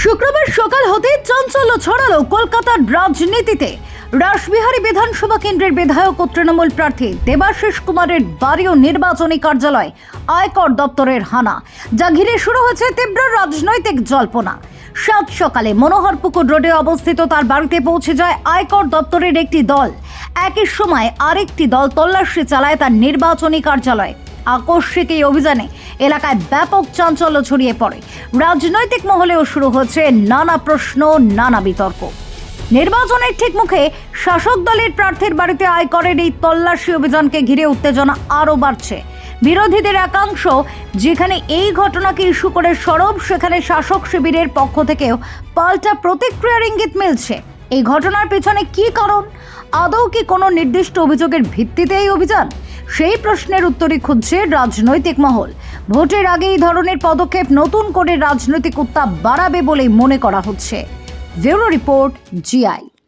শুক্রবার সকাল হতে চাঞ্চল্য ছড়ালো কলকাতার রাজনীতিতে। রাসবিহারী বিধানসভা কেন্দ্রের বিধায়ক ও তৃণমূল প্রার্থী দেবাশিস কুমারের বাড়ি ও নির্বাচনী কার্যালয় আয়কর দপ্তরের হানা, যা ঘিরে শুরু হয়েছে তীব্র রাজনৈতিক জল্পনা। সাত সকালে মনোহরপুকুর রোডে অবস্থিত তার বাড়িতে পৌঁছে যায় আয়কর দপ্তরের একটি দল। একই সময় আরেকটি দল তল্লাশি চালায় তার নির্বাচনী কার্যালয়ে। আকস্মিক এই অভিযানে এলাকায় ব্যাপক চাঞ্চল্য ছড়িয়ে পড়ে। রাজনৈতিক মহলেও শুরু হয়েছে নানা প্রশ্ন, নানা বিতর্ক। নির্বাচনের ঠিক মুখে শাসক দলের প্রার্থীর বাড়িতে আয়করের এই তল্লাশি অভিযানকে ঘিরে উত্তেজনা আরও বাড়ছে। বিরোধীদের একাংশ যেখানে এই ঘটনাকে ইস্যু করে সরব, সেখানে শাসক শিবিরের পক্ষ থেকেও পাল্টা প্রতিক্রিয়ার ইঙ্গিত মিলছে। এই ঘটনার পেছনে কি কারণ? আদৌ কি কোনো নির্দিষ্ট অভিযোগের ভিত্তিতে এই অভিযান? সেই প্রশ্নের উত্তরই খুঁজছে রাজনৈতিক মহল। ভোটের আগে এই ধরনের পদক্ষেপ নতুন করে রাজনৈতিক উত্তাপ বাড়াবে বলে মনে করা হচ্ছে। Bureau report, GI.